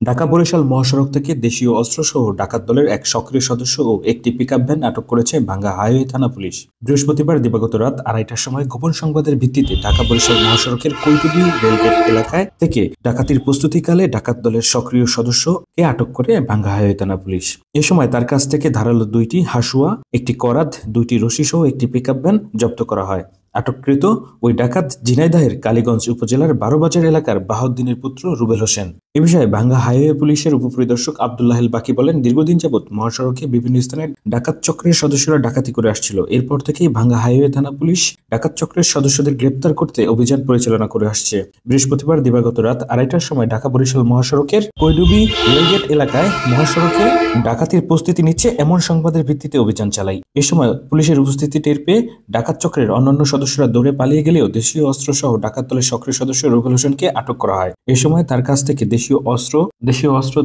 ঢাকা বরিশাল মহাসড়ক থেকে দেশীয় অস্ত্রসহ ডাকাত দলের এক সক্রিয় সদস্য ও একটি পিকআপ ভ্যান আটক করেছে ভাঙ্গা হাইওয়ে থানা পুলিশ। বৃহস্পতিবার দিবাগত রাত 2:30টার সময় গোপন সংবাদের ভিত্তিতে ঢাকা বরিশাল মহাসড়কের কৈটুবি রেলগেট এলাকায় থেকে ডাকাতির প্রস্তুতিকালে ডাকাত দলের সক্রিয় সদস্যকে আটক করে ভাঙ্গা হাইওয়ে থানা পুলিশ। এ সময় তার কাছ থেকে ধারালো 2টি হাসুয়া, একটি করাত, 2টি রশিসহ একটি পিকআপ ভ্যান জব্দ করা হয়। আটককৃত ওই ডাকাত ঝিনাইদহের কালীগঞ্জ উপজেলার 12 বাজার এলাকার বাহাউদ্দিনের পুত্র রুবেল হোসেন। এ বিষয়ে ভাঙ্গা হাইওয়ে পুলিশের উপপরিদর্শক আব্দুল্লাহ বাকি বলেন, দীর্ঘদিন যাবৎ মহাসড়কে বিভিন্ন স্থানে ডাকাত চক্রের সদস্যরা ডাকাতি করে আসছিল। এরপর থেকেই ভাঙ্গা হাইওয়ে থানা পুলিশ ডাকাত চক্রের সদস্যদের গ্রেপ্তার করতে অভিযান পরিচালনা করে আসছে। বৃহস্পতিবার দিবাগত রাত 2:30টার সময় ঢাকা বরিশাল মহাসড়কের কৈডুবি রেলগেট এলাকায় মহাসড়কে ডাকাতির প্রস্তুতি নিচ্ছে এমন সংবাদের ভিত্তিতে অভিযান চালায়। এ সময় পুলিশের উপস্থিতি টের পেয়ে ডাকাত চক্রের অন্যান্য সদস্যরা দৌড়ে পালিয়ে গেলেও দেশীয় অস্ত্রসহ ডাকাত দলের সক্রিয় সদস্য রুবেল হোসেনকে আটক করা হয়। এ সময় তার কাছ থেকে দেশীয় অস্ত্র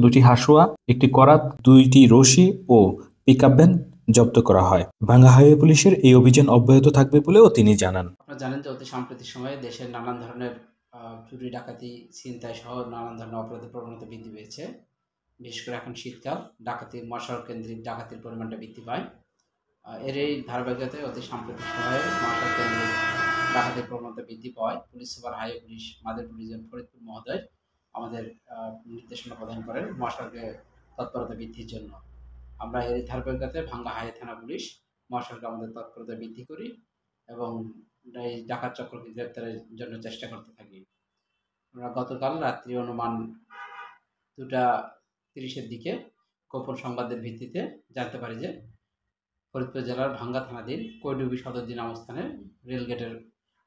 2টি হাসুয়া, একটি করাত, 2টি রশি ও পিকআপ ভ্যান জব্দ করা হয়। ভাঙ্গা হাইওয়ে পুলিশের এই অভিযান অব্যাহত থাকবে বলেও তিনি জানান। আপনারা জানেন যে অতি সাম্প্রতিক সময়ে দেশের নানান ধরনের চুরি ডাকাতি, ছিনতাই সহ নানান ধরনের অপরাধের প্রবণতা বৃদ্ধি পেয়েছে। বিশেষ করে এখন শীতকাল, মহাসড়ক কেন্দ্রিক ডাকাতির পরিমাণটা বৃদ্ধি পায়। এর এই ধারাবাহিকতায় অতি সাম্প্রতিক সময়ে মহাসড়ক কেন্দ্রিক ডাকাতির প্রবণতা বৃদ্ধি পায়। Police super highway police Madaripur reason Faridpur মহোদয় আমাদের নির্দেশনা প্রদান করেন মহাসড়কে তৎপরতা বৃদ্ধির জন্য। আমরা এর ধারাবাহিকতায় ভাঙ্গা হাইওয়ে থানা পুলিশ মহাসড়কে আমাদের তৎপরতা বৃদ্ধি করি এবং এই ডাকাত চক্রকে গ্রেপ্তারের জন্য চেষ্টা করতে থাকি। আমরা গতকাল রাত্রি অনুমান 2:30-এর দিকে গোপন সংবাদের ভিত্তিতে জানতে পারি যে ফরিদপুর জেলার ভাঙ্গা থানাধীন কৈডুবি সদর অবস্থানে রেলগেটের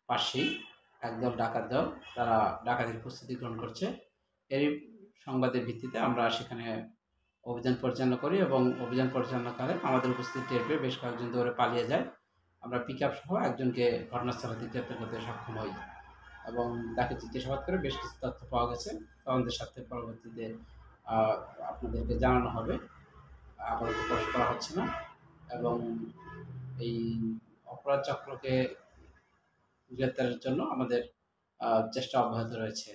পাশেই একদল ডাকাত দল তারা ডাকাতির প্রস্তুতি গ্রহণ করছে। এরই সংবাদের ভিত্তিতে আমরা সেখানে অভিযান পরিচালনা করি এবং অভিযান পরিচালনাকালে আমাদের উপস্থিতি টের পেয়ে বেশ কয়েকজন দৌড়ে পালিয়ে যায়। আমরা পিকআপ সহ একজনকে ঘটনাস্থল থেকে গ্রেপ্তার করতে সক্ষম হই এবং তাকে জিজ্ঞাসাবাদ করে বেশ কিছু তথ্য পাওয়া গেছে। তদন্তের সাথে পরবর্তীতে আপনাদেরকে জানানো হবে। আপাতত প্রকাশ করা হচ্ছে না এবং এই অপরাধ চক্রকে গ্রেপ্তারের জন্য আমাদের চেষ্টা অব্যাহত রয়েছে।